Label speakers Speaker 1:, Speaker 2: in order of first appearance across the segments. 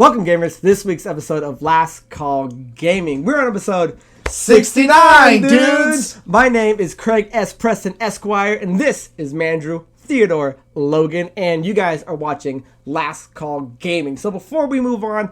Speaker 1: Welcome, gamers, to this week's episode of Last Call Gaming. We're on episode
Speaker 2: 69, dudes!
Speaker 1: My name is Craig S. Preston Esquire, and this is Mandrew Theodore Logan, and you guys are watching Last Call Gaming. So before we move on,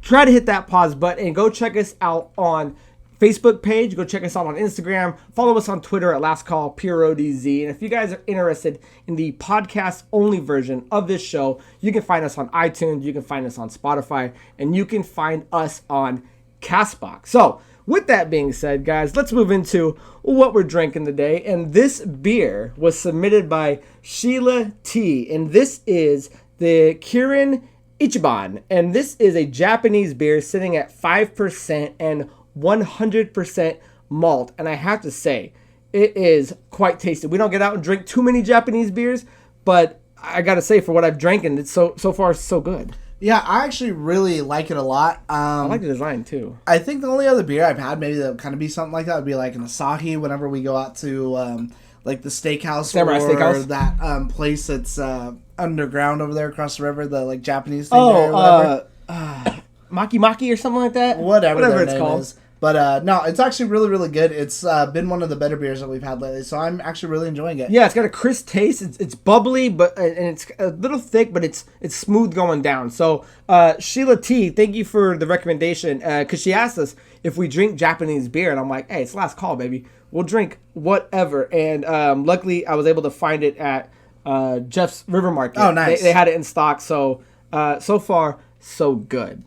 Speaker 1: try to hit that pause button and go check us out on Facebook page. Go check us out on Instagram. Follow us on Twitter at LastCallPRODZ. And if you guys are interested in the podcast-only version of this show, you can find us on iTunes, you can find us on Spotify, and you can find us on CastBox. So, with that being said, guys, let's move into what we're drinking today. And this beer was submitted by Sheila T. And this is the Kirin Ichiban. And this is a Japanese beer sitting at 5% and 100% malt, and I have to say, it is quite tasty. We don't get out and drink too many Japanese beers, but I gotta say, for what I've drank, and it's so far so good.
Speaker 2: Yeah, I actually really like it a lot.
Speaker 1: I like the design too.
Speaker 2: I think the only other beer I've had maybe that would kind of be something like that would be like an Asahi whenever we go out to like the steakhouse
Speaker 1: Samurai
Speaker 2: or
Speaker 1: Steakhouse?
Speaker 2: that place that's underground over there across the river, the like Japanese thing there or whatever.
Speaker 1: Maki Maki or something like that?
Speaker 2: Whatever
Speaker 1: it's called.
Speaker 2: Is. But no, it's actually really, really good. It's been one of the better beers that we've had lately, so I'm actually really enjoying it.
Speaker 1: Yeah, it's got a crisp taste. It's bubbly, and it's a little thick, but it's smooth going down. So Sheila T, thank you for the recommendation, because she asked us if we drink Japanese beer, and I'm like, hey, it's last call, baby. We'll drink whatever. And luckily, I was able to find it at Jeff's River Market.
Speaker 2: Oh, nice.
Speaker 1: They had it in stock, so so far, so good.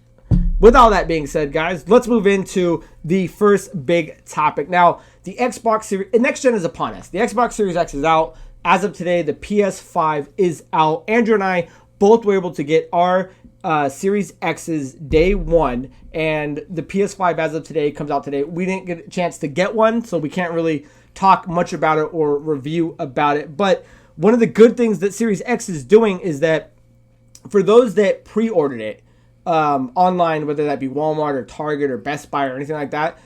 Speaker 1: With all that being said, guys, let's move into the first big topic. Now, the Xbox Series, next gen is upon us. The Xbox Series X is out. As of today, the PS5 is out. Andrew and I both were able to get our Series X's day one, and the PS5 as of today comes out today. We didn't get a chance to get one, so we can't really talk much about it or review about it. But one of the good things that Series X is doing is that for those that pre-ordered it, online, whether that be Walmart or Target or Best Buy or anything like that,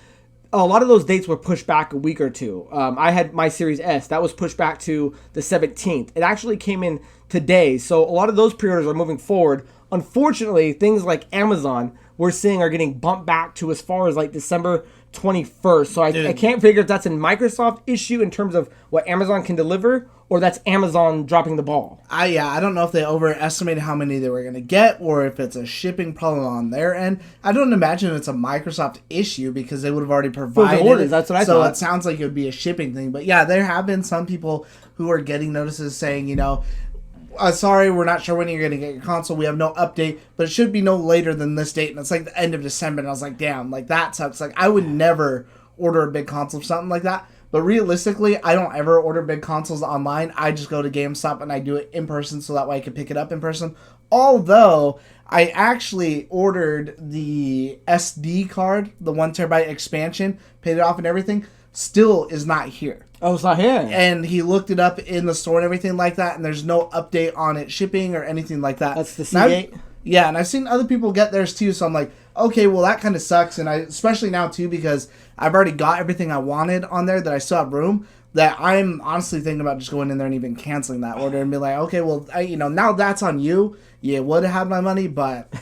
Speaker 1: a lot of those dates were pushed back a week or two. I had my Series S. That was pushed back to the 17th. It actually came in today, so a lot of those pre-orders are moving forward. Unfortunately, things like Amazon, we're seeing are getting bumped back to as far as like December 21st. So I can't figure if that's a Microsoft issue in terms of what Amazon can deliver, or that's Amazon dropping the ball.
Speaker 2: I don't know if they overestimated how many they were going to get, or if it's a shipping problem on their end. I don't imagine it's a Microsoft issue because they would have already provided
Speaker 1: the orders. That's what I thought.
Speaker 2: So it sounds like it would be a shipping thing. But yeah, there have been some people who are getting notices saying, you know, sorry, we're not sure when you're going to get your console. We have no update, but it should be no later than this date. And it's like the end of December. And I was like, damn, like that sucks. Like I would never order a big console for something like that. But realistically, I don't ever order big consoles online. I just go to GameStop and I do it in person so that way I can pick it up in person. Although, I actually ordered the SD card, the 1 terabyte expansion, paid it off and everything, still is not here.
Speaker 1: Oh, it's not here.
Speaker 2: And he looked it up in the store and everything like that, and there's no update on it shipping or anything like that.
Speaker 1: That's the Seagate?
Speaker 2: Yeah, and I've seen other people get theirs too, so I'm like, okay, well, that kind of sucks. And especially now too, because I've already got everything I wanted on there that I still have room, that I'm honestly thinking about just going in there and even canceling that order and be like, okay, well, now that's on you. You would have had my money, but...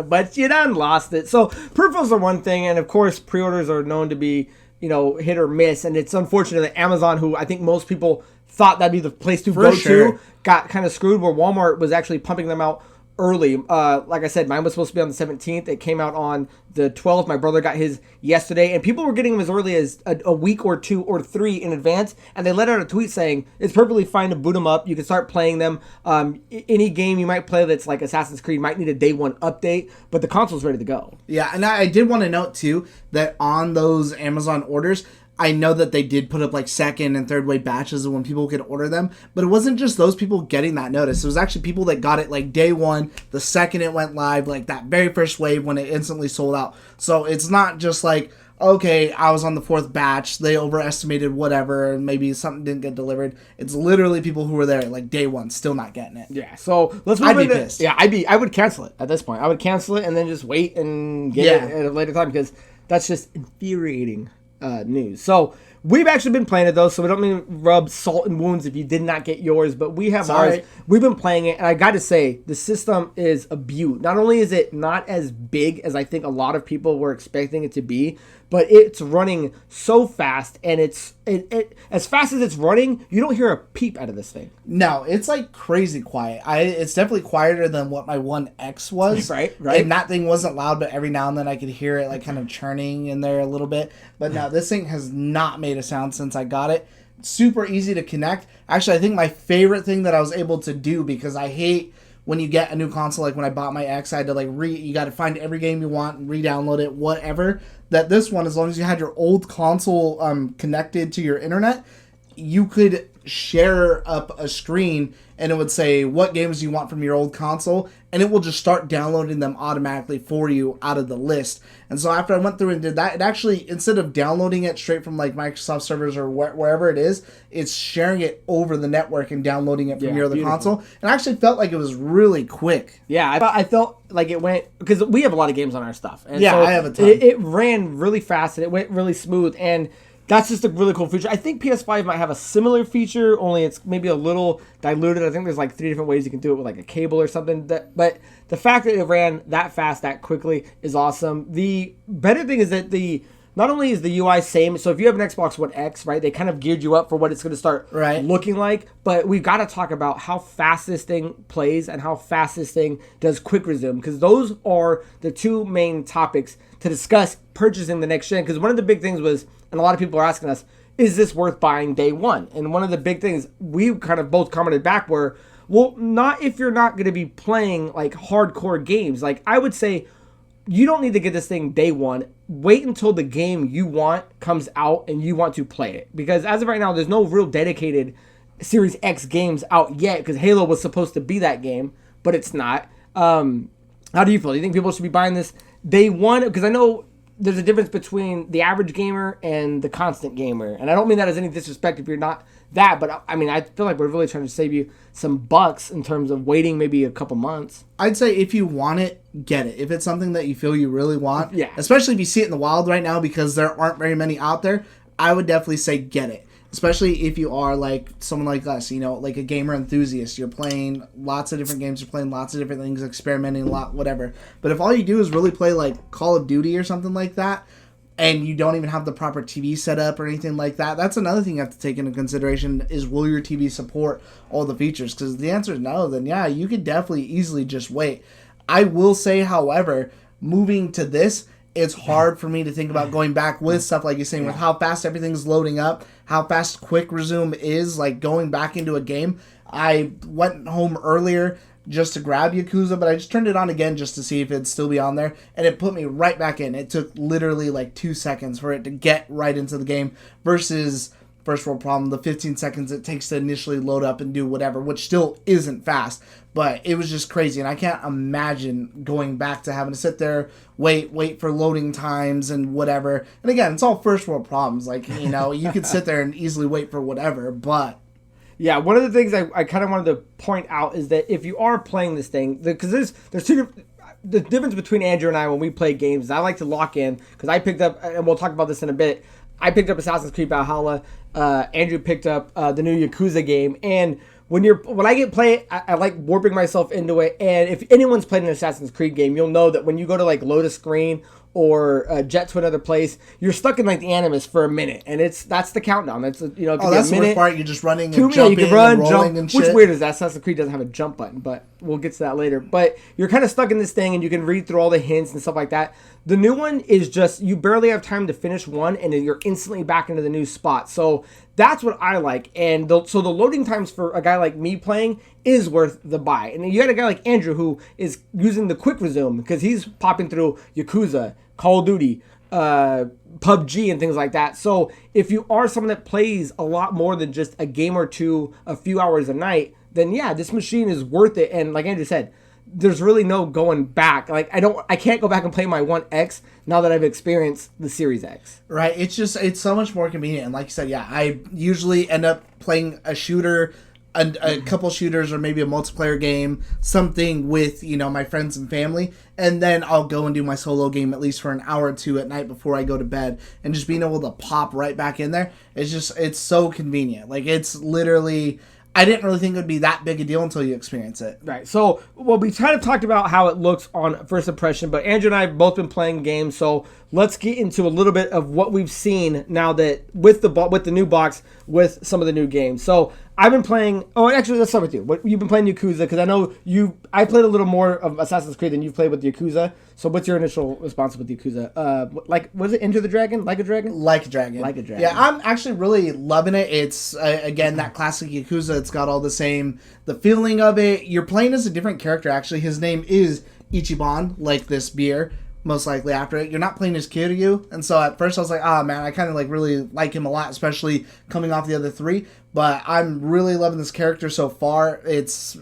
Speaker 1: but you done lost it. So peripherals are one thing, and of course, pre-orders are known to be, hit or miss. And it's unfortunate that Amazon, who I think most people thought that'd be the place to go to, got kind of screwed, where Walmart was actually pumping them out early. Like I said, mine was supposed to be on the 17th. It came out on the 12th. My brother got his yesterday, and people were getting them as early as a week or 2 or 3 in advance, and they let out a tweet saying it's perfectly fine to boot them up. You can start playing them. Any game you might play that's like Assassin's Creed might need a day one update, but the console's ready to go.
Speaker 2: Yeah, and I did want to note too that on those Amazon orders, I know that they did put up like second and third wave batches of when people could order them, but it wasn't just those people getting that notice. It was actually people that got it like day one, the second it went live, like that very first wave when it instantly sold out. So it's not just like, okay, I was on the 4th batch, they overestimated whatever, and maybe something didn't get delivered. It's literally people who were there like day one, still not getting it.
Speaker 1: Yeah, so let's move into... Pissed. Yeah, I would cancel it at this point. I would cancel it and then just wait and get it at a later time, because that's just infuriating news. So We've actually been playing it, though, so we don't mean to rub salt and wounds if you did not get yours, but we have ours. We've been playing it, and I got to say, the system is a beaut. Not only is it not as big as I think a lot of people were expecting it to be, but it's running so fast, and it as fast as it's running, you don't hear a peep out of this thing.
Speaker 2: No, it's like crazy quiet. It's definitely quieter than what my One X was.
Speaker 1: Right.
Speaker 2: And that thing wasn't loud, but every now and then I could hear it like kind of churning in there a little bit. But no, this thing has not made a sound since I got it. Super easy to connect. Actually, I think my favorite thing that I was able to do, because I hate when you get a new console, like when I bought my X, I had to you got to find every game you want and re-download it, whatever. That this one, as long as you had your old console connected to your internet, you could share up a screen and it would say what games you want from your old console, and it will just start downloading them automatically for you out of the list. And so after I went through and did that, it actually, instead of downloading it straight from like Microsoft servers or wherever it is, it's sharing it over the network and downloading it from your other console. And I actually felt like it was really quick.
Speaker 1: Yeah, I felt like it went, because we have a lot of games on our stuff. And
Speaker 2: so I have a ton.
Speaker 1: It ran really fast and it went really smooth, and that's just a really cool feature. I think PS5 might have a similar feature, only it's maybe a little diluted. I think there's like 3 different ways you can do it with like a cable or something. But the fact that it ran that fast, that quickly is awesome. The better thing is that not only is the UI same, so if you have an Xbox One X, right, they kind of geared you up for what it's going to start looking like, but we've got to talk about how fast this thing plays and how fast this thing does quick resume, because those are the 2 main topics to discuss purchasing the next gen. Because one of the big things was, and a lot of people are asking us, is this worth buying day one? And one of the big things we kind of both commented back were, well, not if you're not going to be playing like hardcore games. Like, I would say you don't need to get this thing day one. Wait until the game you want comes out and you want to play it. Because as of right now, there's no real dedicated Series X games out yet, because Halo was supposed to be that game, but it's not. How do you feel? Do you think people should be buying this day one? Because I know there's a difference between the average gamer and the constant gamer. And I don't mean that as any disrespect if you're not that, but I mean, I feel like we're really trying to save you some bucks in terms of waiting maybe a couple months.
Speaker 2: I'd say if you want it, get it. If it's something that you feel you really want, especially if you see it in the wild right now, because there aren't very many out there, I would definitely say get it. Especially if you are like someone like us, you know, like a gamer enthusiast. You're playing lots of different games, you're playing lots of different things, experimenting a lot, whatever. But if all you do is really play like Call of Duty or something like that, and you don't even have the proper TV set up or anything like that, that's another thing you have to take into consideration, is will your TV support all the features? Because if the answer is no, then yeah, you could definitely easily just wait. I will say, however, moving to this, it's hard for me to think about going back with stuff like you're saying, with how fast everything's loading up, how fast quick resume is, like going back into a game. I went home earlier just to grab Yakuza, but I just turned it on again just to see if it'd still be on there, and it put me right back in. It took literally like 2 seconds for it to get right into the game, versus first world problem, the 15 seconds it takes to initially load up and do whatever, which still isn't fast, but it was just crazy. And I can't imagine going back to having to sit there, wait for loading times and whatever. And again, it's all first world problems. Like, you know, you could sit there and easily wait for whatever, but
Speaker 1: yeah, one of the things I kind of wanted to point out is that if you are playing this thing, because there's two different, the difference between Andrew and I when we play games, I like to lock in, because I picked up, and we'll talk about this in a bit, I picked up Assassin's Creed Valhalla, Andrew picked up the new Yakuza game, and when I get play, I like warping myself into it. And if anyone's played an Assassin's Creed game, you'll know that when you go to like load a screen or jet to another place, you're stuck in like the Animus for a minute, and that's the countdown. It's that's
Speaker 2: the worst part. You're just running and jumping, you can run, and rolling jump, and shit.
Speaker 1: Which weird is that Assassin's Creed doesn't have a jump button, but we'll get to that later. But you're kind of stuck in this thing, and you can read through all the hints and stuff like that. The new one is just, you barely have time to finish one, and then you're instantly back into the new spot. So that's what I like. And so the loading times for a guy like me playing is worth the buy. And you got a guy like Andrew who is using the quick resume, because he's popping through Yakuza, Call of Duty, PUBG, and things like that. So if you are someone that plays a lot more than just a game or two, a few hours a night, then yeah, this machine is worth it. And like Andrew said, there's really no going back. Like I can't go back and play my One X now that I've experienced the Series X.
Speaker 2: Right. It's so much more convenient. And like you said, yeah, I usually end up playing a shooter a couple shooters or maybe a multiplayer game, something with, my friends and family. And then I'll go and do my solo game at least for an hour or two at night before I go to bed. And just being able to pop right back in there, it's so convenient. Like, it's literally... I didn't really think it would be that big a deal until you experience it.
Speaker 1: Right. So, we kind of talked about how it looks on first impression, but Andrew and I have both been playing games, so let's get into a little bit of what we've seen now that with the new box, with some of the new games. So, I've been playing... Oh, actually, let's start with you. You've been playing Yakuza, because I know I played a little more of Assassin's Creed than you've played with Yakuza. So, what's your initial response with Yakuza? Was it Enter the Dragon? Like a Dragon?
Speaker 2: Like a Dragon.
Speaker 1: Like a Dragon.
Speaker 2: Yeah, I'm actually really loving it. It's, again, that classic Yakuza. It's got all the feeling of it. You're playing as a different character, actually. His name is Ichiban, like this beer. Most likely after it. You're not playing as Kiryu. And so at first I was like, man, I kind of really like him a lot, especially coming off the other three. But I'm really loving this character so far. It's,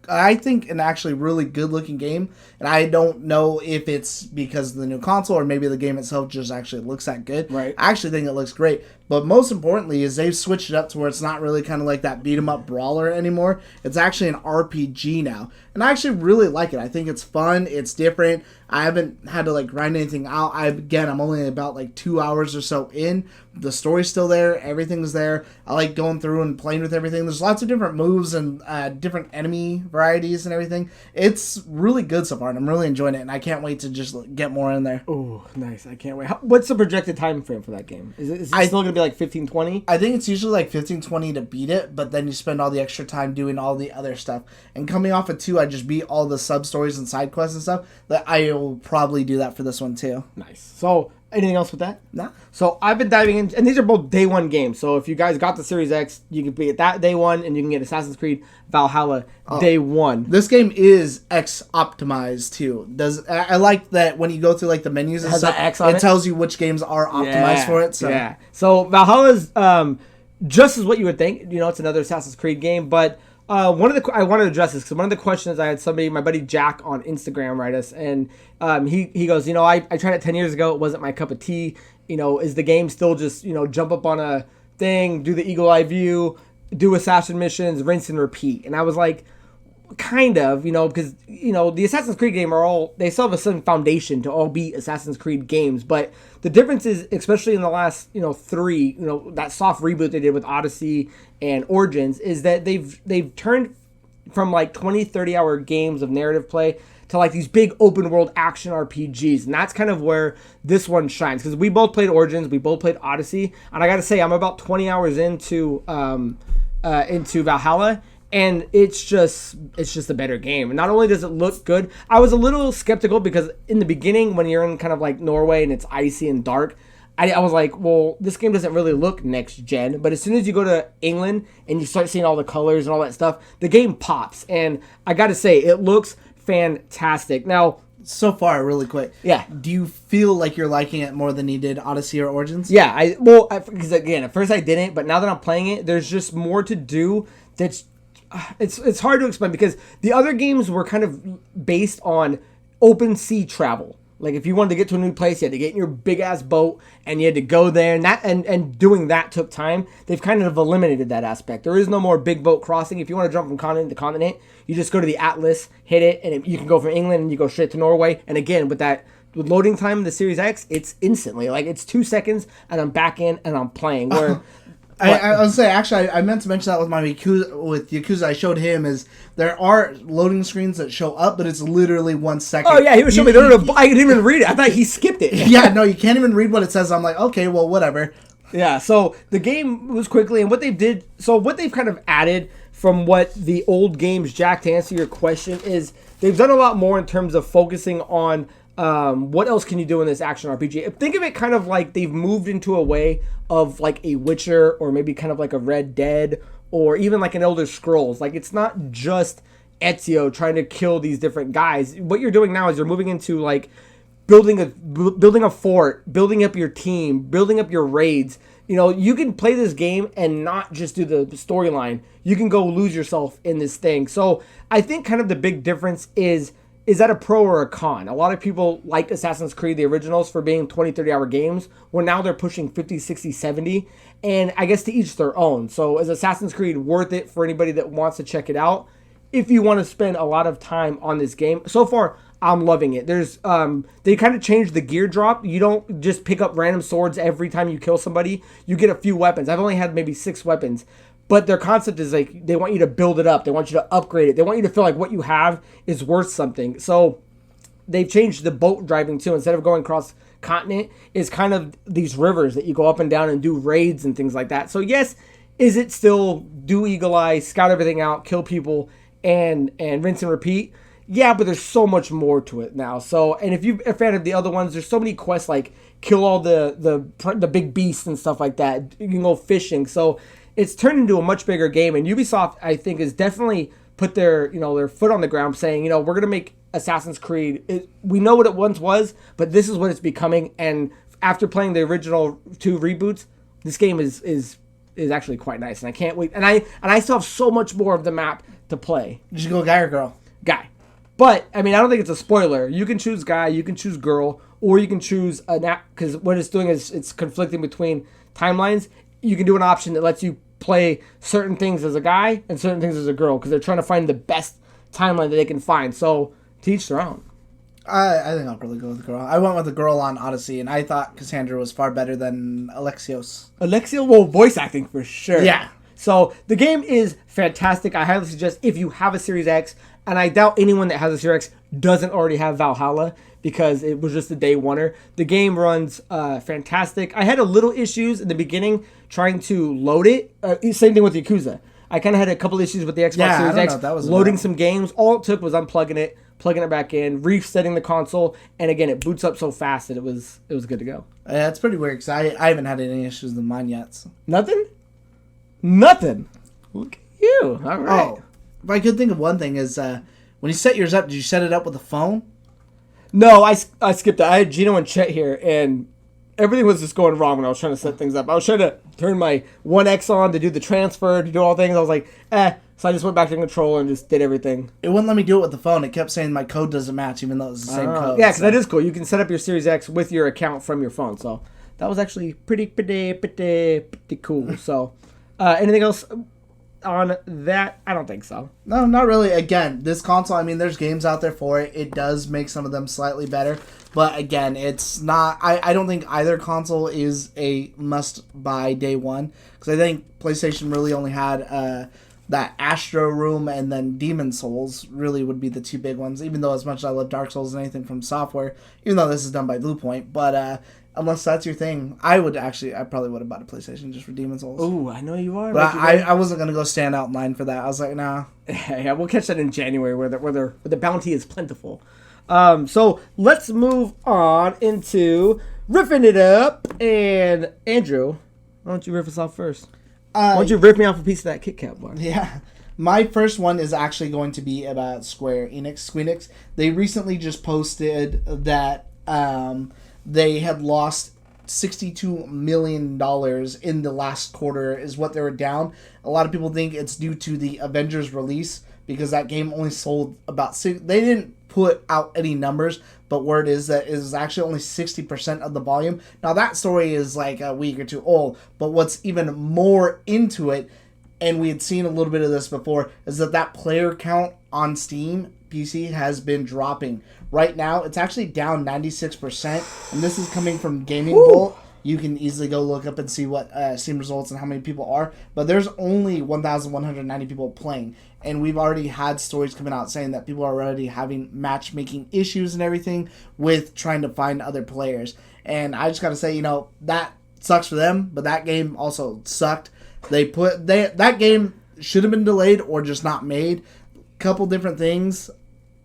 Speaker 2: I think, an actually really good looking game. And I don't know if it's because of the new console or maybe the game itself just actually looks that good.
Speaker 1: Right.
Speaker 2: I actually think it looks great. But most importantly is they've switched it up to where it's not really kind of like that beat 'em up brawler anymore. It's actually an RPG now. And I actually really like it. I think it's fun. It's different. I haven't had to grind anything out. I'm only about 2 hours or so in. The story's still there. Everything's there. I like going through and playing with everything. There's lots of different moves and different enemy varieties and everything. It's really good so far, and I'm really enjoying it. And I can't wait to just get more in there.
Speaker 1: Oh, nice! I can't wait. What's the projected time frame for that game? Is it still going to be 15, 20?
Speaker 2: I think it's usually 15, 20 to beat it, but then you spend all the extra time doing all the other stuff. And coming off of 2, I just beat all the sub stories and side quests and stuff. That I will probably do that for this one too.
Speaker 1: Nice. So, anything else with that?
Speaker 2: No.
Speaker 1: So, I've been diving in, and these are both day one games. So, if you guys got the Series X, you can be at that day one, and you can get Assassin's Creed Valhalla day one.
Speaker 2: This game is X optimized too. I like that when you go through the menus and stuff,
Speaker 1: X on
Speaker 2: it tells you which games are optimized for it. So.
Speaker 1: Yeah. So Valhalla's just as what you would think. It's another Assassin's Creed game, but I wanted to address this because one of the questions I had my buddy Jack on Instagram write us, and he goes, I tried it 10 years ago. It wasn't my cup of tea. Is the game still just jump up on a thing, do the eagle eye view, do assassin missions, rinse and repeat? And I was like, kind of, because the Assassin's Creed game they still have a certain foundation to all be Assassin's Creed games, but the difference is, especially in the last 3, that soft reboot they did with Odyssey and Origins, is that they've turned from 20-30 hour games of narrative play to these big open world action RPGs, and that's kind of where this one shines, because we both played Origins, we both played Odyssey, and I gotta say I'm about 20 hours into Valhalla. And it's just a better game. And not only does it look good, I was a little skeptical because in the beginning, when you're in kind of Norway and it's icy and dark, I was like, well, this game doesn't really look next gen. But as soon as you go to England and you start seeing all the colors and all that stuff, the game pops. And I got to say, it looks fantastic. Now,
Speaker 2: so far, really quick.
Speaker 1: Yeah.
Speaker 2: Do you feel like you're liking it more than you did Odyssey or Origins?
Speaker 1: Yeah. Because again, at first I didn't, but now that I'm playing it, there's just more to do that's... It's hard to explain because the other games were kind of based on open sea travel. If you wanted to get to a new place, you had to get in your big ass boat and you had to go there, and doing that took time. They've kind of eliminated that aspect. There is no more big boat crossing. If you want to jump from continent to continent, you just go to the Atlas, hit it, and you can go from England and you go straight to Norway. And again, with loading time in the Series X, it's instantly it's 2 seconds and I'm back in and I'm playing. Where
Speaker 2: I was say actually I meant to mention that with my Yakuza. I showed him is there are loading screens that show up, but it's literally 1 second.
Speaker 1: Oh yeah, he was showing me. I didn't even read it. I thought he skipped it.
Speaker 2: Yeah, no, you can't even read what it says. I'm like, okay, well, whatever.
Speaker 1: Yeah, so the game moves quickly, and what they've kind of added from what the old games, Jack, to answer your question, is they've done a lot more in terms of focusing on what else can you do in this action RPG? Think of it kind of like they've moved into a way of a Witcher, or maybe kind of a Red Dead, or even an Elder Scrolls. It's not just Ezio trying to kill these different guys. What you're doing now is you're moving into building a fort, building up your team, building up your raids. You can play this game and not just do the storyline. You can go lose yourself in this thing. So I think kind of the big difference is is that a pro or a con? A lot of people liked Assassin's Creed, the originals, for being 20, 30-hour games. Well, now they're pushing 50, 60, 70. And I guess to each their own. So is Assassin's Creed worth it for anybody that wants to check it out? If you want to spend a lot of time on this game. So far, I'm loving it. There's they kind of changed the gear drop. You don't just pick up random swords every time you kill somebody. You get a few weapons. I've only had maybe 6 weapons. But their concept is like they want you to build it up. They want you to upgrade it. They want you to feel like what you have is worth something. So they've changed the boat driving too. Instead of going across continent, is kind of these rivers that you go up and down and do raids and things like that. So yes, is it still do eagle eye, scout everything out, kill people, and rinse and repeat? Yeah, but there's so much more to it now. So, and if you're a fan of the other ones, there's so many quests like kill all the big beasts and stuff like that. You can go fishing. So it's turned into a much bigger game, and Ubisoft, I think, has definitely put their foot on the ground, saying, we're gonna make Assassin's Creed. We know what it once was, but this is what it's becoming. And after playing the original 2 reboots, this game is actually quite nice, and I can't wait. And I still have so much more of the map to play.
Speaker 2: Did you go guy or girl?
Speaker 1: Guy. But I mean, I don't think it's a spoiler. You can choose guy, you can choose girl, or you can choose an app, because what it's doing is it's conflicting between timelines. You can do an option that lets you play certain things as a guy and certain things as a girl, because they're trying to find the best timeline that they can find. So to each their own.
Speaker 2: I think I'll probably go with the girl. I went with the girl on Odyssey, and I thought Cassandra was far better than Alexios.
Speaker 1: Well, voice acting for sure.
Speaker 2: Yeah.
Speaker 1: So the game is fantastic. I highly suggest if you have a Series X, and I doubt anyone that has a Series X doesn't already have Valhalla, because it was just a day oneer. The game runs fantastic. I had a little issues in the beginning trying to load it. Same thing with Yakuza. I kind of had a couple issues with the Xbox Series X loading some games. All it took was unplugging it, plugging it back in, resetting the console, and again, it boots up so fast that it was good to go.
Speaker 2: Yeah, it's pretty weird, because I haven't had any issues with mine yet. So.
Speaker 1: Nothing. Look at you. All right.
Speaker 2: Oh, if I could think of one thing is when you set yours up, did you set it up with a phone?
Speaker 1: No, I skipped it. I had Gino and Chet here, and everything was just going wrong when I was trying to set things up. I was trying to turn my One X on to do the transfer, to do all things. I was like, So I just went back to the controller and just did everything.
Speaker 2: It wouldn't let me do it with the phone. It kept saying my code doesn't match, even though it's the same code.
Speaker 1: Yeah, because that is cool. You can set up your Series X with your account from your phone. So that was actually pretty cool. So anything else on that? I don't think so.
Speaker 2: No, not really. Again, this console, I mean, there's games out there for it. It does make some of them slightly better. But again, it's not... I don't think either console is a must-buy day one. Because I think PlayStation really only had... that Astro Room and then Demon Souls really would be the 2 big ones, even though as much as I love Dark Souls and anything from Software, even though this is done by Bluepoint. But unless that's your thing, I probably would have bought a PlayStation just for Demon Souls.
Speaker 1: Ooh, I know you are.
Speaker 2: But I wasn't going to go stand out in line for that. I was like, nah.
Speaker 1: Yeah, we'll catch that in January where the bounty is plentiful. So let's move on into riffing it up. And Andrew, why don't you riff us off first? Why don't you rip me off a piece of that Kit Kat bar?
Speaker 2: Yeah. My first one is actually going to be about Square Enix. They recently just posted that they had lost $62 million in the last quarter is what they were down. A lot of people think it's due to the Avengers release because that game only sold about they didn't put out any numbers, but word is that it is actually only 60% of the volume. Now that story is like a week or two old, but what's even more into it, and we had seen a little bit of this before, is that player count on Steam PC has been dropping. Right now, it's actually down 96%, and this is coming from Gaming Bolt. You can easily go look up and see what Steam results and how many people are, but there's only 1,190 people playing, and we've already had stories coming out saying that people are already having matchmaking issues and everything with trying to find other players. And I just gotta say, that sucks for them, but that game also sucked. That game should have been delayed or just not made. Couple different things.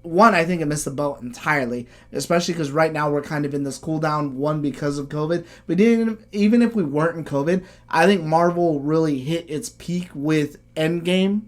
Speaker 2: One, I think it missed the boat entirely, especially because right now we're kind of in this cooldown, one, because of COVID. But even if we weren't in COVID, I think Marvel really hit its peak with Endgame,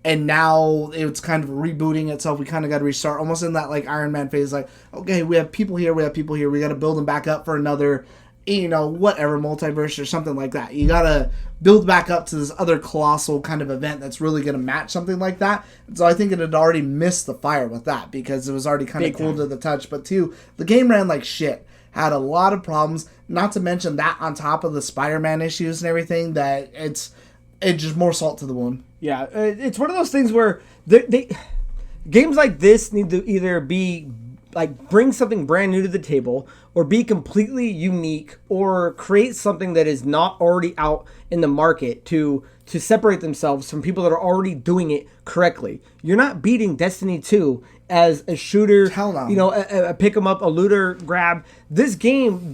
Speaker 2: and now it's kind of rebooting itself. We kind of got to restart, almost in that like Iron Man phase, like, okay, we have people here, we got to build them back up for another whatever, multiverse or something like that. You gotta build back up to this other colossal kind of event that's really gonna match something like that. And so I think it had already missed the fire with that because it was already kind of cool to the touch. But two, the game ran like shit. Had a lot of problems. Not to mention that on top of the Spider-Man issues and everything, that it's just more salt to the wound.
Speaker 1: Yeah, it's one of those things where games like this need to either be like bring something brand new to the table or be completely unique or create something that is not already out in the market to separate themselves from people that are already doing it correctly. You're not beating Destiny 2 as a shooter, a pick 'em up, a looter grab. This game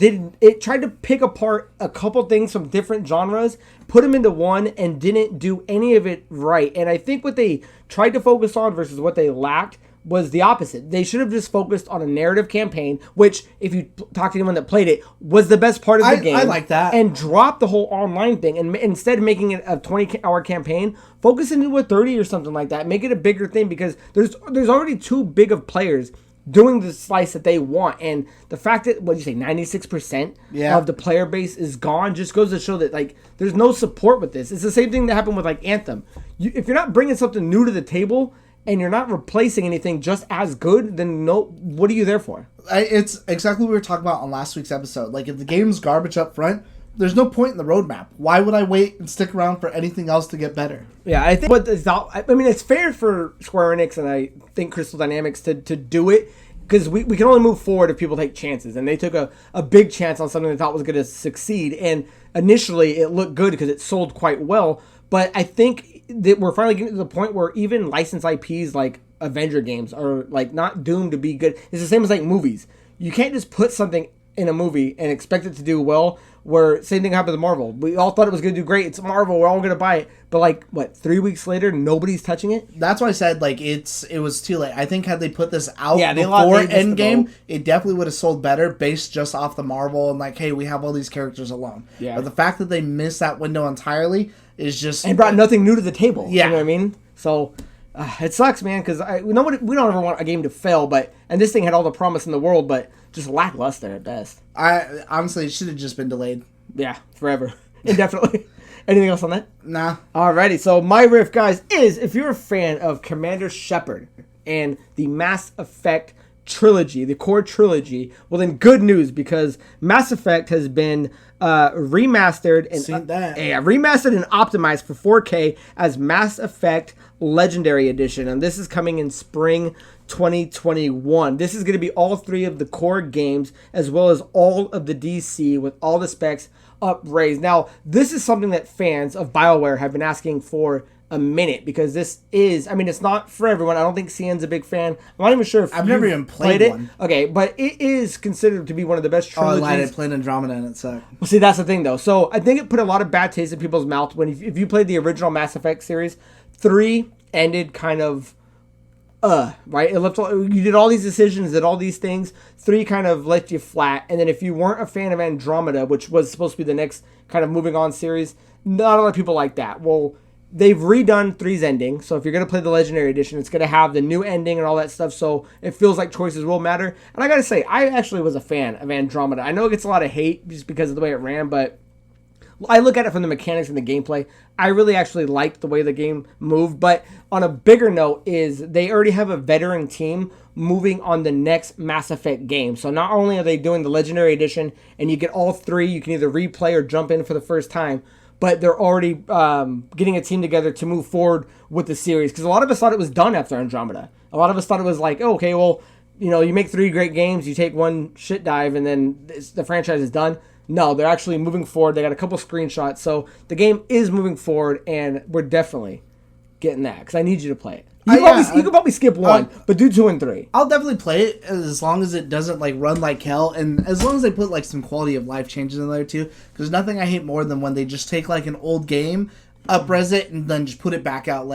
Speaker 1: tried to pick apart a couple things from different genres, put them into one, and didn't do any of it right. And I think what they tried to focus on versus what they lacked was the opposite. They should have just focused on a narrative campaign, which, if you talk to anyone that played it, was the best part of the game.
Speaker 2: I like that.
Speaker 1: And drop the whole online thing. And instead of making it a 20-hour campaign, focus into a 30 or something like that. Make it a bigger thing because there's already too big of players doing the slice that they want. And the fact that, 96% of the player base is gone just goes to show that, like, there's no support with this. It's the same thing that happened with, like, Anthem. If you're not bringing something new to the table and you're not replacing anything just as good, then what are you there for?
Speaker 2: It's exactly what we were talking about on last week's episode. Like, if the game's garbage up front, there's no point in the roadmap. Why would I wait and stick around for anything else to get better?
Speaker 1: Yeah, I think it's fair for Square Enix and I think Crystal Dynamics to do it because we can only move forward if people take chances. And they took a big chance on something they thought was going to succeed. And initially, it looked good because it sold quite well. But I think that we're finally getting to the point where even licensed IPs like Avenger games are like not doomed to be good. It's the same as like movies. You can't just put something in a movie and expect it to do well. Where same thing happened to Marvel. We all thought it was going to do great. It's Marvel. We're all going to buy it. But 3 weeks later, nobody's touching it.
Speaker 2: That's why I said it was too late. I think had they put this out before Endgame, it definitely would have sold better based just off the Marvel and hey, we have all these characters alone. Yeah. But the fact that they missed that window entirely is just
Speaker 1: and brought nothing new to the table. Yeah. You know what I mean? So it sucks, man, because we don't ever want a game to fail, and this thing had all the promise in the world, but just lackluster at best.
Speaker 2: Honestly, it should have just been delayed.
Speaker 1: Yeah, forever. Indefinitely. Anything else on that?
Speaker 2: Nah.
Speaker 1: Alrighty, so my riff, guys, is if you're a fan of Commander Shepard and the Mass Effect trilogy, the core trilogy, well then good news because Mass Effect has been remastered and remastered and optimized for 4K as Mass Effect Legendary Edition, and this is coming in spring 2021. This is going to be all 3 of the core games as well as all of the DC with all the specs upraised. Now, this is something that fans of BioWare have been asking for a minute because this is, it's not for everyone. I don't think CN's a big fan. I'm not even sure if
Speaker 2: I've never even played
Speaker 1: it.
Speaker 2: One.
Speaker 1: Okay, but it is considered to be one of the best trilogies.
Speaker 2: Oh, I lied. I played Andromeda and it sucked.
Speaker 1: Well, see, that's the thing though. So I think it put a lot of bad taste in people's mouth when if you played the original Mass Effect series, 3 ended kind of right? It left you did all these decisions, did all these things. 3 kind of left you flat. And then if you weren't a fan of Andromeda, which was supposed to be the next kind of moving on series, not a lot of people like that. Well, they've redone 3's ending. So if you're going to play the Legendary Edition, it's going to have the new ending and all that stuff. So it feels like choices will matter. And I got to say, I actually was a fan of Andromeda. I know it gets a lot of hate just because of the way it ran, but I look at it from the mechanics and the gameplay. I really actually liked the way the game moved. But on a bigger note is they already have a veteran team moving on the next Mass Effect game. So not only are they doing the Legendary Edition and you get all 3, you can either replay or jump in for the first time, but they're already getting a team together to move forward with the series. Because a lot of us thought it was done after Andromeda. A lot of us thought it was like, oh, okay, well, you make 3 great games, you take one shit dive, and then the franchise is done. No, they're actually moving forward. They got a couple screenshots. So the game is moving forward, and we're definitely getting that because I need you to play it. You can probably skip 1, but do 2 and 3.
Speaker 2: I'll definitely play it as long as it doesn't run like hell, and as long as they put some quality of life changes in there too. Because nothing I hate more than when they just take an old game, up-res it, and then just put it back out.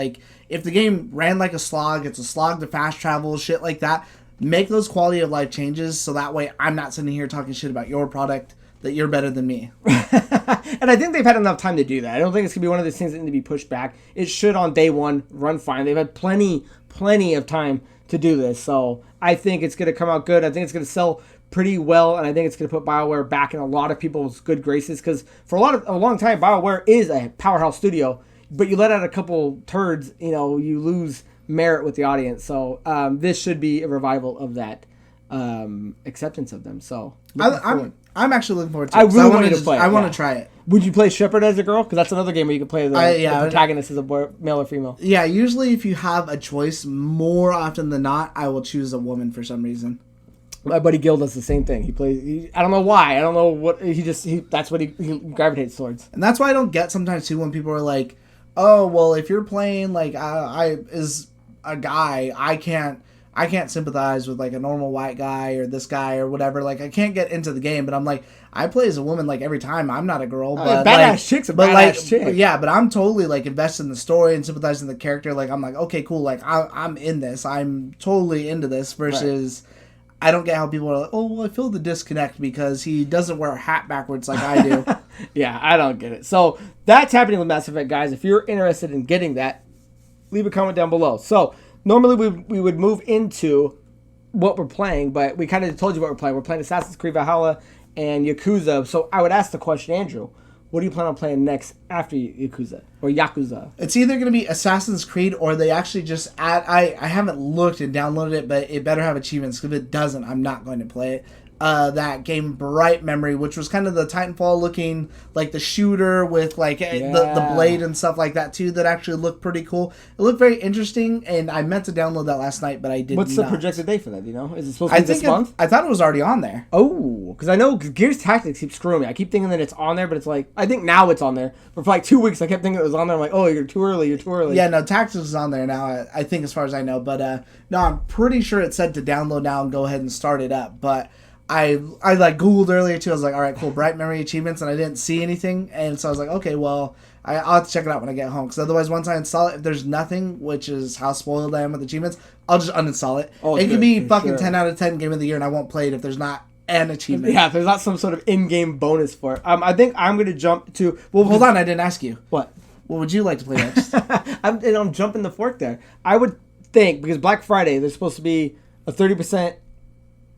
Speaker 2: If the game ran like a slog, it's a slog to fast travel, shit like that. Make those quality of life changes so that way I'm not sitting here talking shit about your product. That you're better than me.
Speaker 1: And I think they've had enough time to do that. I don't think it's going to be one of those things that need to be pushed back. It should on day 1 run fine. They've had plenty of time to do this. So I think it's going to come out good. I think it's going to sell pretty well, and I think it's going to put BioWare back in a lot of people's good graces, because for a long time, BioWare is a powerhouse studio, but you let out a couple turds, you lose merit with the audience. So this should be a revival of that acceptance of them. So
Speaker 2: I'm actually looking forward to it.
Speaker 1: I really want to play it.
Speaker 2: I want to try it.
Speaker 1: Would you play Shepard as a girl? Because that's another game where you can play the protagonist as a boy, male or female.
Speaker 2: Yeah, usually if you have a choice, more often than not, I will choose a woman for some reason.
Speaker 1: My buddy Gil does the same thing. He plays. I don't know why. I don't know what that's what he gravitates towards.
Speaker 2: And that's why I don't get sometimes too when people are like, "Oh, well, if you're playing like I is a guy, I can't sympathize with like a normal white guy or this guy or whatever. Like I can't get into the game." But I'm like, I play as a woman like every time. I'm not a girl, but
Speaker 1: badass chick's a badass chick.
Speaker 2: Yeah, but I'm totally like invested in the story and sympathizing with the character. Like I'm like, okay, cool. Like I'm in this. I'm totally into this. Versus, I don't get how people are like, oh, well, I feel the disconnect because he doesn't wear a hat backwards like I do.
Speaker 1: Yeah, I don't get it. So that's happening with Mass Effect, guys. If you're interested in getting that, leave a comment down below. So normally we would move into what we're playing, but we kind of told you what we're playing. We're playing Assassin's Creed Valhalla and Yakuza. So I would ask the question, Andrew, what do you plan on playing next after Yakuza or Yakuza?
Speaker 2: It's either going to be Assassin's Creed or they actually just add... I haven't looked and downloaded it, but it better have achievements. Because if it doesn't, I'm not going to play it. That game Bright Memory, which was kind of the Titanfall looking, like the shooter with like the blade and stuff like that too, that actually looked pretty cool. It looked very interesting, and I meant to download that last night, but I didn't.
Speaker 1: What's the projected date for that? Do you know? Is it supposed to be this month?
Speaker 2: I thought it was already on there.
Speaker 1: Oh, because I know Gears Tactics keeps screwing me. I keep thinking that it's on there, but it's like, I think now it's on there. But for like 2 weeks, I kept thinking it was on there. I'm like, oh, you're too early.
Speaker 2: Yeah, no, Tactics is on there now, I think, as far as I know. But no, I'm pretty sure it said to download now and go ahead and start it up. But I like Googled earlier too. I was like, all right, cool, Bright Memory achievements, and I didn't see anything, and so I was like, okay, well, I'll have to check it out when I get home, because otherwise, once I install it, if there's nothing, which is how spoiled I am with achievements, I'll just uninstall it. Oh, it could be fucking 10 out of 10 game of the year, and I won't play it if there's not an achievement.
Speaker 1: Yeah, if there's not some sort of in-game bonus for it. I think I'm gonna jump to. Well,
Speaker 2: hold on, I didn't ask you.
Speaker 1: What
Speaker 2: would you like to play next?
Speaker 1: I'm jumping the fork there. I would think, because Black Friday, there's supposed to be a 30%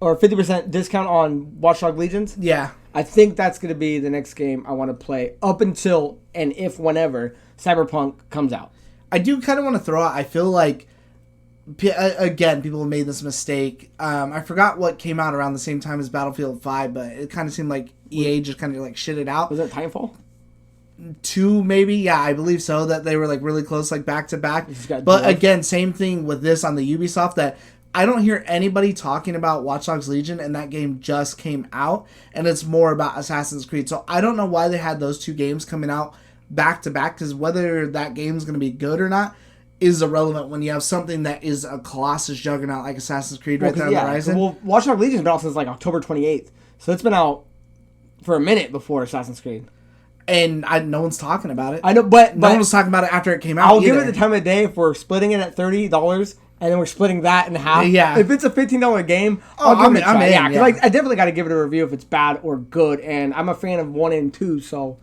Speaker 1: or 50% discount on Watch Dogs Legions.
Speaker 2: Yeah.
Speaker 1: I think that's going to be the next game I want to play up until and if whenever Cyberpunk comes out.
Speaker 2: I do kind of want to throw out, I feel like, again, people have made this mistake. I forgot what came out around the same time as Battlefield 5, but it kind of seemed like EA just kind of like shit it out.
Speaker 1: Was it Titanfall?
Speaker 2: 2 maybe, yeah, I believe so, that they were like really close, like back to back. But again, same thing with this on the Ubisoft, that I don't hear anybody talking about Watch Dogs Legion, and that game just came out, and it's more about Assassin's Creed. So I don't know why they had those two games coming out back to back, because whether that game's going to be good or not is irrelevant when you have something that is a Colossus juggernaut like Assassin's Creed right there on the horizon.
Speaker 1: Well, Watch Dogs Legion's been out since like October 28th, so it's been out for a minute before Assassin's Creed.
Speaker 2: And no one's talking about it.
Speaker 1: I know, but
Speaker 2: no one was talking about it after it came out.
Speaker 1: I'll give it the time of day if we're splitting it at $30. And then we're splitting that in half.
Speaker 2: Yeah.
Speaker 1: If it's a $15 game, I'll give it a try. Yeah, because I definitely got to give it a review if it's bad or good. And I'm a fan of 1 and 2, so.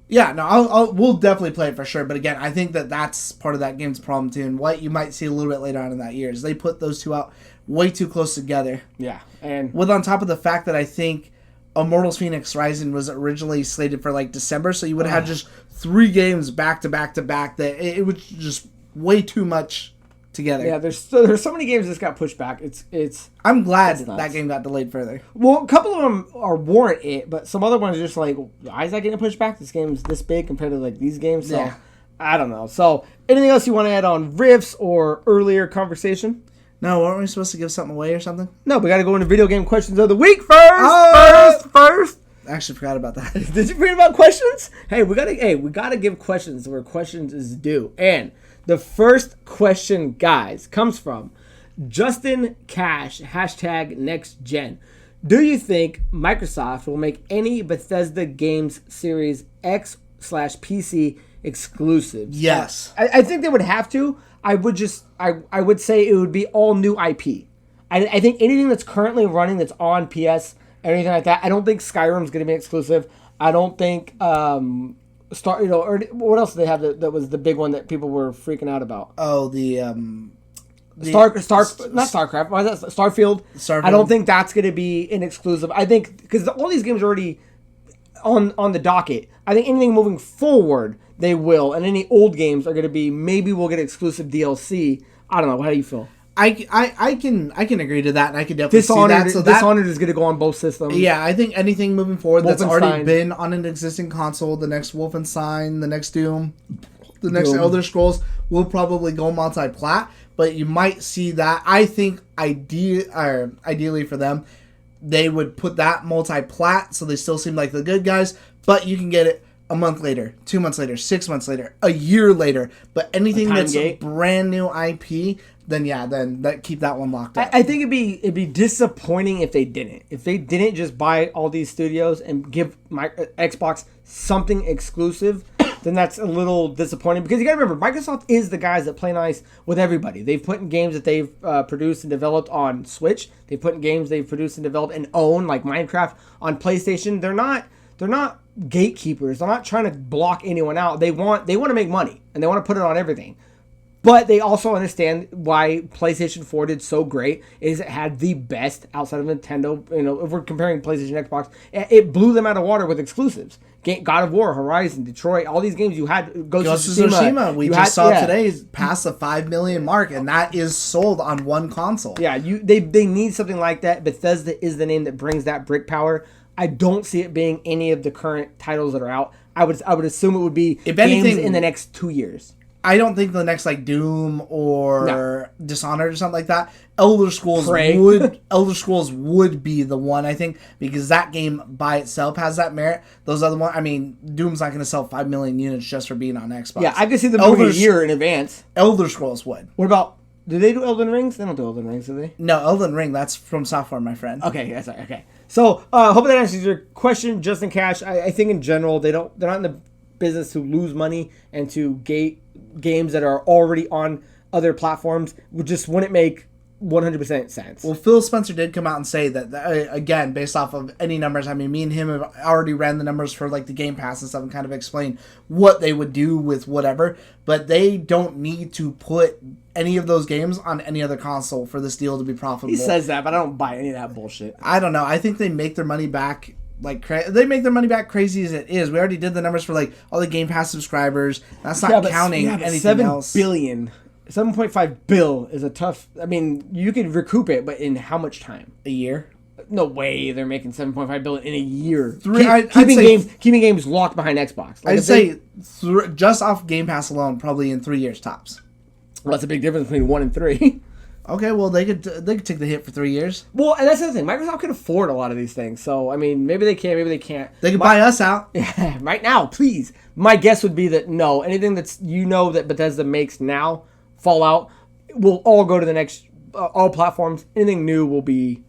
Speaker 2: Yeah, no, we'll definitely play it for sure. But again, I think that's part of that game's problem too. And what you might see a little bit later on in that year is they put those two out way too close together.
Speaker 1: Yeah. And
Speaker 2: with on top of the fact that I think Immortals Phoenix Rising was originally slated for like December. So you would have had just 3 games back to back to back that it was just way too much together.
Speaker 1: Yeah, there's so many games that got pushed back. It's.
Speaker 2: I'm glad that game got delayed further.
Speaker 1: Well, a couple of them warrant it, but some other ones are just like, why is that getting pushed back? This game's this big compared to like these games. So, yeah. I don't know. So, anything else you want to add on Riffs or earlier conversation?
Speaker 2: No, weren't we supposed to give something away or something?
Speaker 1: No, we got to go into video game questions of the week first. First.
Speaker 2: I actually forgot about that.
Speaker 1: Did you forget about questions? Hey, we gotta give questions where questions is due. And the first question, guys, comes from Justin Cash, #NextGen. Do you think Microsoft will make any Bethesda games Series X/PC exclusives?
Speaker 2: Yes.
Speaker 1: I think they would have to. I would say it would be all new IP. I think anything that's currently running that's on PS, anything like that, I don't think Skyrim's going to be exclusive. I don't think... or what else did they have that was the big one that people were freaking out about?
Speaker 2: Oh, the
Speaker 1: not StarCraft. Why is that Starfield? I don't think that's going to be an exclusive. I think because all these games are already on the docket. I think anything moving forward, they will, and any old games are going to be maybe we'll get exclusive DLC. I don't know. How do you feel?
Speaker 2: I can agree to that, and I can definitely see that. So
Speaker 1: Dishonored is going to go on both systems.
Speaker 2: Yeah, I think anything moving forward that's already been on an existing console, the next Wolfenstein, the next Doom, the next Elder Scrolls will probably go multi-plat, but you might see that. I think ideally for them, they would put that multi-plat so they still seem like the good guys, but you can get it a month later, 2 months later, 6 months later, a year later. But anything that's a brand new IP, then keep that one locked up.
Speaker 1: I think it'd be disappointing if they didn't. If they didn't just buy all these studios and give Xbox something exclusive, then that's a little disappointing. Because you got to remember, Microsoft is the guys that play nice with everybody. They've put in games that they've produced and developed on Switch. They've put in games they've produced and developed and own, like Minecraft, on PlayStation. They're not gatekeepers. They're not trying to block anyone out. They want to make money, and they want to put it on everything. But they also understand why PlayStation 4 did so great is it had the best outside of Nintendo. You know, if we're comparing PlayStation and Xbox, it blew them out of water with exclusives. God of War, Horizon, Detroit, all these games you had. Ghost of Tsushima.
Speaker 2: We just saw today pass the 5 million mark, and that is sold on one console.
Speaker 1: Yeah, they need something like that. Bethesda is the name that brings that brick power. I don't see it being any of the current titles that are out. I would assume it would be games in the next 2 years.
Speaker 2: I don't think the next like Doom or Dishonored or something like that. Elder Scrolls would be the one, I think, because that game by itself has that merit. Those other ones, I mean, Doom's not going to sell 5 million units just for being on Xbox.
Speaker 1: Yeah, I could see them moving a year in advance.
Speaker 2: Elder Scrolls would.
Speaker 1: What about? Do they do Elden Rings? They don't do Elden Rings, do they?
Speaker 2: No, Elden Ring. That's from Software, my friend.
Speaker 1: Okay, yeah, sorry. Okay, so hope that answers your question. Just in cash, I think in general they're not in the business to lose money and to gate games that are already on other platforms. Just wouldn't make 100% sense.
Speaker 2: Well, Phil Spencer did come out and say that, again, based off of any numbers, I mean, me and him have already ran the numbers for like the Game Pass and stuff and kind of explained what they would do with whatever, but they don't need to put any of those games on any other console for this deal to be profitable.
Speaker 1: He says that, but I don't buy any of that bullshit.
Speaker 2: I don't know. I think they make their money back they make their money back crazy as it is. We already did the numbers for like all the Game Pass subscribers. That's not counting anything else.
Speaker 1: 7.5 billion is a tough. I mean, you could recoup it, but in how much time?
Speaker 2: A year?
Speaker 1: No way they're making 7.5 billion in a year.
Speaker 2: Keeping
Speaker 1: games locked behind Xbox.
Speaker 2: I'd say just off Game Pass alone, probably in 3 years tops.
Speaker 1: Well, that's a big difference between 1 and 3.
Speaker 2: Okay, well they could take the hit for 3 years.
Speaker 1: Well, and that's the thing. Microsoft can afford a lot of these things. So I mean, maybe they can, maybe they can't.
Speaker 2: They could buy us out.
Speaker 1: Yeah, right now, please. My guess would be that no, anything that's that Bethesda makes now, Fallout, will all go to the next all platforms. Anything new will be,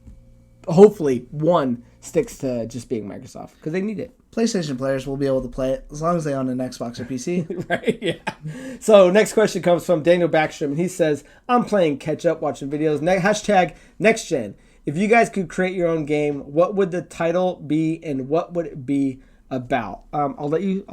Speaker 1: hopefully, one sticks to just being Microsoft because they need it.
Speaker 2: PlayStation players will be able to play it as long as they own an Xbox or PC.
Speaker 1: Right, yeah. So next question comes from Daniel Backstrom, and he says, I'm playing catch-up, watching videos. Hashtag next gen. If you guys could create your own game, what would the title be and what would it be about? I'll let you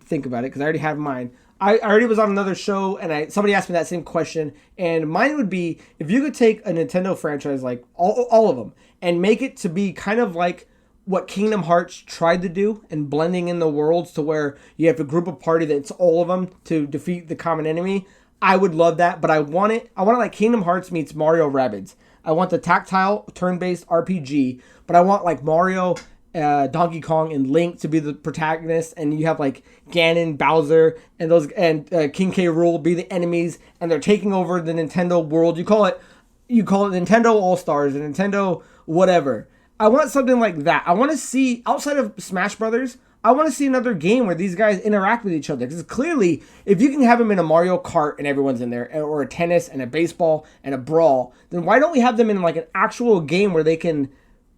Speaker 1: think about it because I already have mine. I already was on another show, and somebody asked me that same question, and mine would be, if you could take a Nintendo franchise, like all of them, and make it to be kind of like what Kingdom Hearts tried to do and blending in the worlds to where you have a group of party that's all of them to defeat the common enemy. I would love that, but I want it like Kingdom Hearts meets Mario Rabbids. I want the tactile turn-based RPG, but I want like Mario, Donkey Kong, and Link to be the protagonists, and you have like Ganon, Bowser, and King K. Rool be the enemies, and they're taking over the Nintendo world. You call it Nintendo All-Stars, and Nintendo whatever. I want something like that. I want to see, outside of Smash Brothers, I want to see another game where these guys interact with each other. Because clearly, if you can have them in a Mario Kart and everyone's in there, or a tennis and a baseball and a brawl, then why don't we have them in like an actual game where they can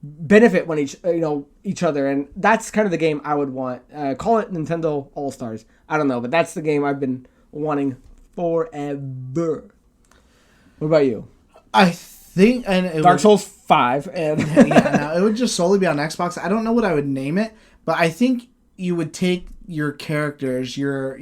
Speaker 1: benefit when each other? And that's kind of the game I would want. Call it Nintendo All-Stars. I don't know, but that's the game I've been wanting forever. What about you?
Speaker 2: I think
Speaker 1: Dark Souls 5 and
Speaker 2: no, it would just solely be on Xbox. I don't know what I would name it, but I think you would take your characters, your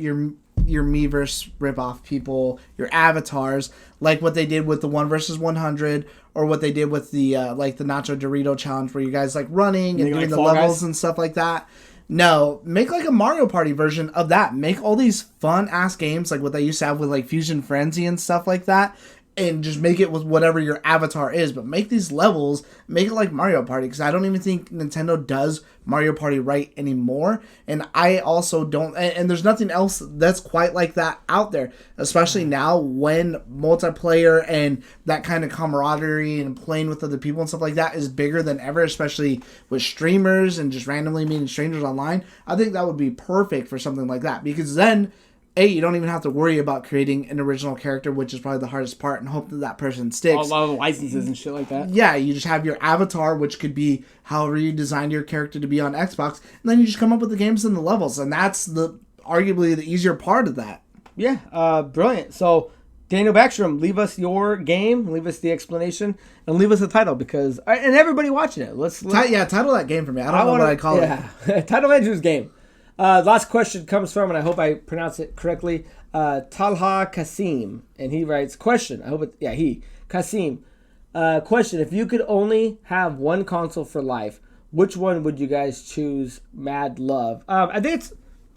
Speaker 2: your Miiverse ripoff people, your avatars, like what they did with the 1 versus 100, or what they did with the like the Nacho Dorito challenge, where you guys like running and doing the levels and stuff like that. No, make like a Mario Party version of that. Make all these fun ass games like what they used to have with like Fusion Frenzy and stuff like that. And just make it with whatever your avatar is. But make these levels, make it like Mario Party. Because I don't even think Nintendo does Mario Party right anymore. And I also don't... And there's nothing else that's quite like that out there. Especially now when multiplayer and that kind of camaraderie and playing with other people and stuff like that is bigger than ever. Especially with streamers and just randomly meeting strangers online. I think that would be perfect for something like that. Because then... you don't even have to worry about creating an original character, which is probably the hardest part, and hope that that person sticks.
Speaker 1: A lot of licenses and shit like that.
Speaker 2: Yeah, you just have your avatar, which could be however you designed your character to be on Xbox, and then you just come up with the games and the levels, and that's arguably the easier part of that.
Speaker 1: Yeah, brilliant. So, Daniel Backstrom, leave us your game, leave us the explanation, and leave us the title, because... And everybody watching it. Let's
Speaker 2: title that game for me. I don't know what I call
Speaker 1: it. Title Andrew's game. Last question comes from, and I hope I pronounce it correctly, Talha Kasim. And he writes, question. I hope it, Kasim. Question. If you could only have one console for life, which one would you guys choose? Mad love. I think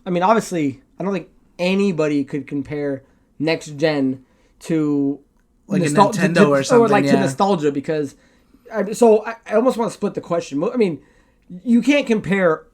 Speaker 1: obviously, I don't think anybody could compare next gen to
Speaker 2: like a Nintendo or something.
Speaker 1: Or like to nostalgia, because, I almost want to split the question. I mean, you can't compare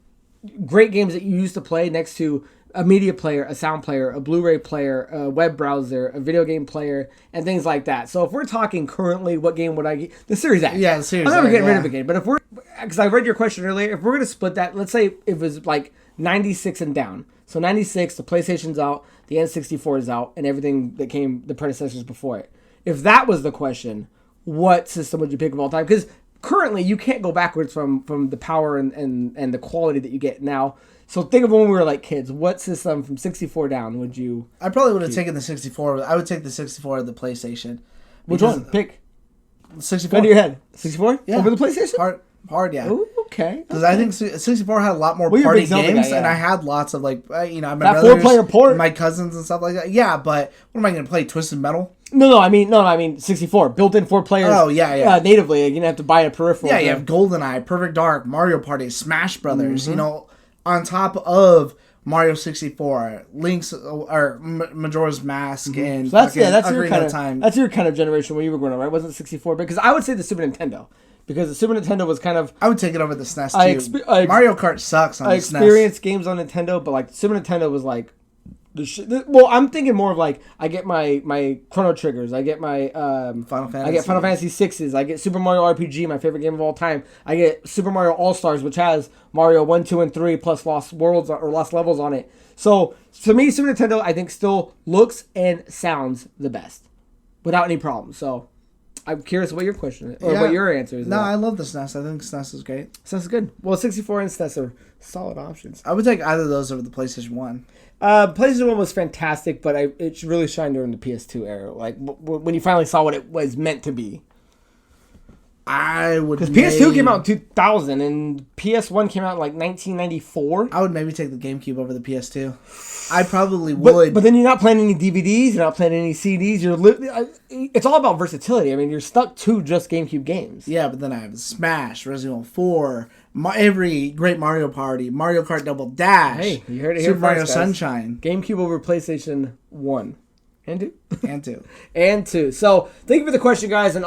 Speaker 1: great games that you used to play next to a media player, a sound player, a Blu-ray player, a web browser, a video game player, and things like that. So if we're talking currently, what game would I get? The Series X.
Speaker 2: Yeah, the Series X.
Speaker 1: I'm never getting rid of a game. But if we're, because I read your question earlier, if we're going to split that, let's say it was like 96 and down. So 96, the PlayStation's out, the N64 is out, and everything that came, the predecessors before it. If that was the question, what system would you pick of all time? Because currently, you can't go backwards from the power and the quality that you get now. So think of when we were like kids. What system from 64 down would you...
Speaker 2: I probably would have taken the 64. I would take the 64 or the PlayStation.
Speaker 1: Which one? Pick.
Speaker 2: 64.
Speaker 1: Gun to your head. 64?
Speaker 2: Yeah.
Speaker 1: Over the PlayStation?
Speaker 2: Hard, yeah.
Speaker 1: Ooh, okay.
Speaker 2: Because I think 64 had a lot more party games, and I had lots of like, my
Speaker 1: that brothers, 4-player port,
Speaker 2: my cousins and stuff like that. Yeah, but what am I going to play? Twisted Metal?
Speaker 1: No, I mean 64, built-in 4 players.
Speaker 2: Oh yeah.
Speaker 1: Natively, you're gonna have to buy a peripheral.
Speaker 2: Yeah, you have GoldenEye, Perfect Dark, Mario Party, Smash Brothers. Mm-hmm. On top of Mario 64, Link's or Majora's Mask, mm-hmm. and
Speaker 1: so that's your kind of
Speaker 2: time.
Speaker 1: That's your kind of generation when you were growing up, right? Wasn't it 64? Because I would say the Super Nintendo. Because the Super Nintendo was kind of...
Speaker 2: I would take it over the SNES, too. Mario Kart sucks on the SNES. I
Speaker 1: experienced games on Nintendo, but like Super Nintendo was like... Well, I'm thinking more of like, I get my Chrono Triggers, I get my...
Speaker 2: Final Fantasy.
Speaker 1: I get Final Fantasy 6s, I get Super Mario RPG, my favorite game of all time. I get Super Mario All-Stars, which has Mario 1, 2, and 3, plus Lost Worlds or Lost Levels on it. So, to me, Super Nintendo, I think, still looks and sounds the best. Without any problem, so... I'm curious what your question is, or what your answer is.
Speaker 2: No, I love the SNES. I think SNES is great.
Speaker 1: SNES is good. Well, 64 and SNES are solid options.
Speaker 2: I would take either of those over the PlayStation 1.
Speaker 1: PlayStation 1 was fantastic, but it really shined during the PS2 era. Like, when you finally saw what it was meant to be.
Speaker 2: I would...
Speaker 1: Because PS2 came out in 2000, and PS1 came out in, like, 1994.
Speaker 2: I would maybe take the GameCube over the PS2. I probably would.
Speaker 1: But then you're not playing any DVDs, you're not playing any CDs. It's all about versatility. I mean, you're stuck to just GameCube games.
Speaker 2: Yeah, but then I have Smash, Resident Evil 4, every great Mario Party, Mario Kart Double Dash.
Speaker 1: Hey, you heard it here
Speaker 2: Super Mario
Speaker 1: first,
Speaker 2: Sunshine.
Speaker 1: GameCube over PlayStation 1. And 2?
Speaker 2: And 2.
Speaker 1: And 2. So, thank you for the question, guys. And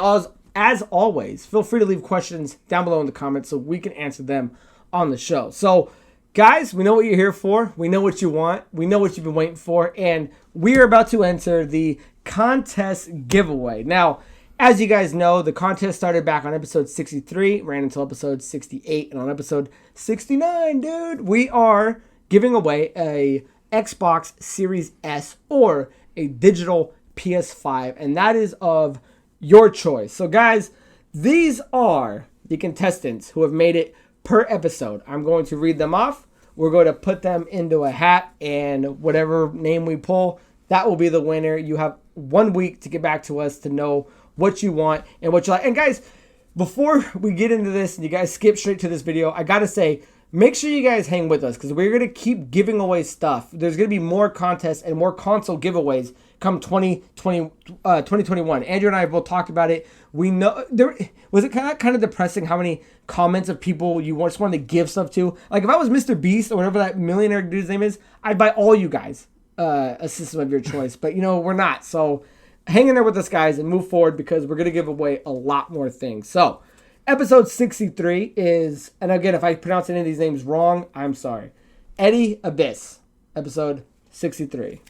Speaker 1: as always, feel free to leave questions down below in the comments so we can answer them on the show. So, guys, we know what you're here for. We know what you want. We know what you've been waiting for. And we are about to enter the contest giveaway. Now, as you guys know, the contest started back on episode 63, ran until episode 68. And on episode 69, dude, we are giving away a Xbox Series S or a digital PS5. And that is of your choice. So, guys, these are the contestants who have made it per episode. I'm going to read them off. We're going to put them into a hat, and whatever name we pull, that will be the winner. You have 1 week to get back to us to know what you want and what you like. And guys, before we get into this and you guys skip straight to this video, I got to say, make sure you guys hang with us because we're going to keep giving away stuff. There's going to be more contests and more console giveaways come 2021. Andrew and I both talked about it. We know there was it kind of depressing how many comments of people you just wanted to give stuff to. Like if I was Mr. Beast or whatever that millionaire dude's name is, I'd buy all you guys a system of your choice. But we're not. So hang in there with us, guys, and move forward because we're gonna give away a lot more things. So episode 63 is, and again, if I pronounce any of these names wrong, I'm sorry. Eddie Abyss, episode 63.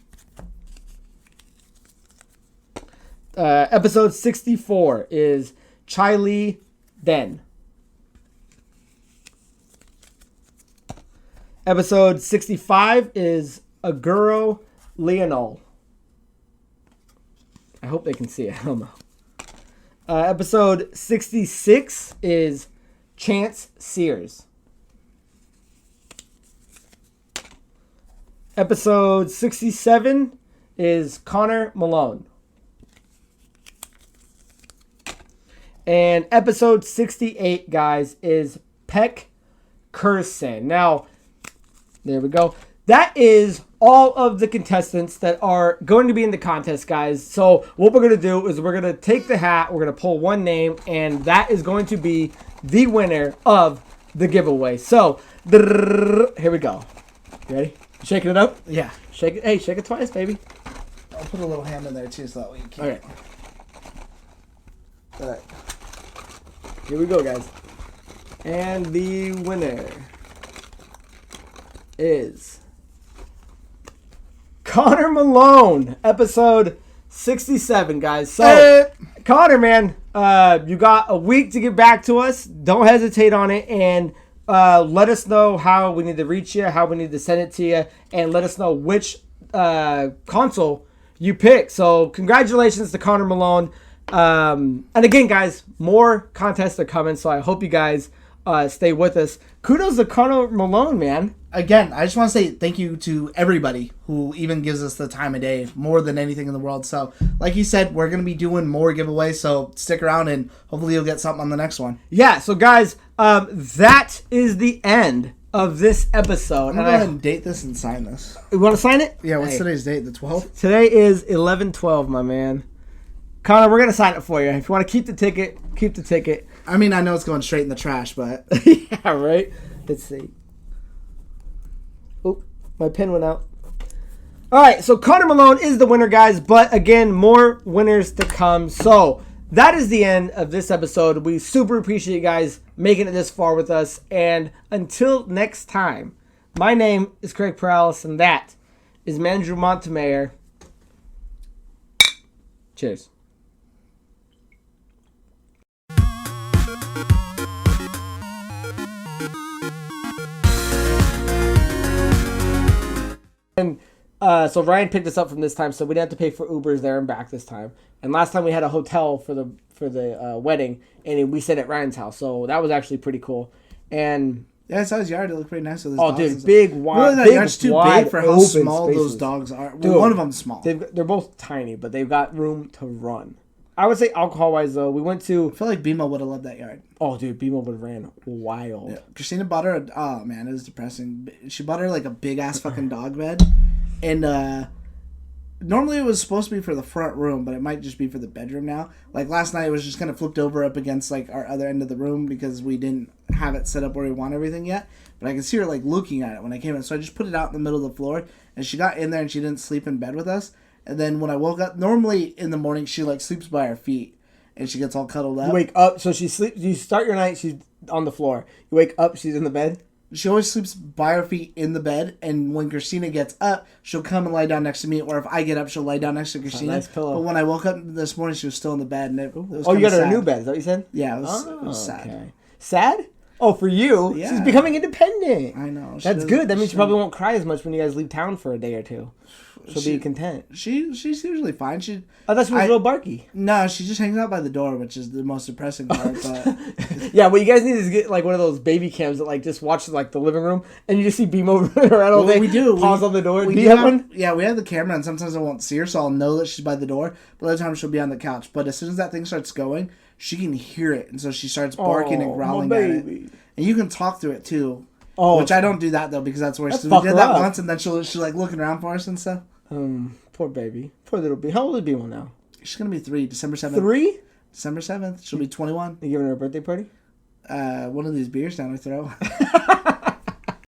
Speaker 1: Episode 64 is Chai Li Den. Episode 65 is Aguro Leonol. I hope they can see it. I don't know. Episode 66 is Chance Sears. Episode 67 is Connor Malone. And episode 68, guys, is Peck Kursen. Now, there we go. That is all of the contestants that are going to be in the contest, guys. So what we're going to do is we're going to take the hat, we're going to pull one name, and that is going to be the winner of the giveaway. So, here we go. You ready? Shaking it up?
Speaker 2: Yeah.
Speaker 1: Shake it. Hey, shake it twice, baby.
Speaker 2: I'll put a little hand in there, too, so that way you can.
Speaker 1: Okay. All right. Here we go, guys. And the winner is Connor Malone, episode 67, guys. So, Connor, man, you got a week to get back to us. Don't hesitate on it, and let us know how we need to reach you, how we need to send it to you, and let us know which console you pick. So, congratulations to Connor Malone. And again, guys, more contests are coming, so I hope you guys stay with us. Kudos to Connor Malone, man.
Speaker 2: Again, I just want to say thank you to everybody who even gives us the time of day more than anything in the world. So, like you said, we're going to be doing more giveaways, so stick around and hopefully you'll get something on the next one.
Speaker 1: Yeah, so guys, that is the end of this episode.
Speaker 2: I'm going to go ahead and date this and sign this.
Speaker 1: You want to sign it?
Speaker 2: Yeah, what's today's date? The 12th?
Speaker 1: Today is 11/12, my man. Connor, we're going to sign it for you. If you want to keep the ticket, keep the ticket.
Speaker 2: I mean, I know it's going straight in the trash, but...
Speaker 1: Yeah, right? Let's see. Oh, my pen went out. All right, so Connor Malone is the winner, guys. But again, more winners to come. So that is the end of this episode. We super appreciate you guys making it this far with us. And until next time, my name is Craig Perales, and that is Mandrew Montemayor. Cheers. And so Ryan picked us up from this time, so we didn't have to pay for Ubers there and back this time. And last time we had a hotel for the wedding, and we stayed at Ryan's house, so that was actually pretty cool. And
Speaker 2: yeah, I saw his yard. It looked pretty nice with his
Speaker 1: dogs. Oh, dude, big, wide.
Speaker 2: Really, that yard's too big for how small
Speaker 1: spaces.
Speaker 2: Those dogs are. Well,
Speaker 1: dude,
Speaker 2: one of them's small.
Speaker 1: They're both tiny, but they've got room to run. I would say alcohol-wise, though, we went to...
Speaker 2: I feel like Bimo would have loved that yard.
Speaker 1: Oh, dude, Bimo would have ran wild.
Speaker 2: Yeah. Christina bought her... Oh, man, it was depressing. She bought her, like, a big-ass fucking dog bed. And, normally it was supposed to be for the front room, but it might just be for the bedroom now. Like, last night it was just kind of flipped over up against, like, our other end of the room because we didn't have it set up where we want everything yet. But I could see her, like, looking at it when I came in. So I just put it out in the middle of the floor. And she got in there and she didn't sleep in bed with us. And then when I woke up, normally in the morning she like sleeps by her feet, and she gets all cuddled up.
Speaker 1: You wake up, so she sleeps. You start your night, she's on the floor. You wake up, she's in the bed.
Speaker 2: She always sleeps by her feet in the bed, and when Christina gets up, she'll come and lie down next to me, or if I get up, she'll lie down next to Christina.
Speaker 1: Nice pillow.
Speaker 2: But when I woke up this morning, she was still in the bed, and it was
Speaker 1: you got her
Speaker 2: sad.
Speaker 1: a new bed, is that what you said?
Speaker 2: Yeah, it was sad.
Speaker 1: Okay. Sad? Oh, for you?
Speaker 2: Yeah.
Speaker 1: She's becoming independent.
Speaker 2: I know.
Speaker 1: That's good. That means she probably won't cry as much when you guys leave town for a day or two. She'll be content.
Speaker 2: She's usually fine.
Speaker 1: Oh, that's real barky.
Speaker 2: No, she just hangs out by the door, which is the most depressing part. But
Speaker 1: yeah, what you guys need is get like one of those baby cams that like just watches like the living room, and you just see Bimo around all day.
Speaker 2: We do.
Speaker 1: Pause on the door.
Speaker 2: Do
Speaker 1: you have one?
Speaker 2: Yeah, we have the camera, and sometimes I won't see her, so I'll know that she's by the door. But other times she'll be on the couch. But as soon as that thing starts going, she can hear it, and so she starts barking and growling at it. And you can talk through it too.
Speaker 1: Oh,
Speaker 2: which I don't do that though because that's where
Speaker 1: Let's
Speaker 2: we
Speaker 1: fuck
Speaker 2: did
Speaker 1: her
Speaker 2: that
Speaker 1: up.
Speaker 2: once, and then she's like looking around for us and stuff.
Speaker 1: Poor baby. Poor little baby. How old is B1 now?
Speaker 2: She's gonna be 3, December 7th.
Speaker 1: 3?
Speaker 2: December 7th. She'll be 21.
Speaker 1: You giving her a birthday party?
Speaker 2: One of these beers down her throat.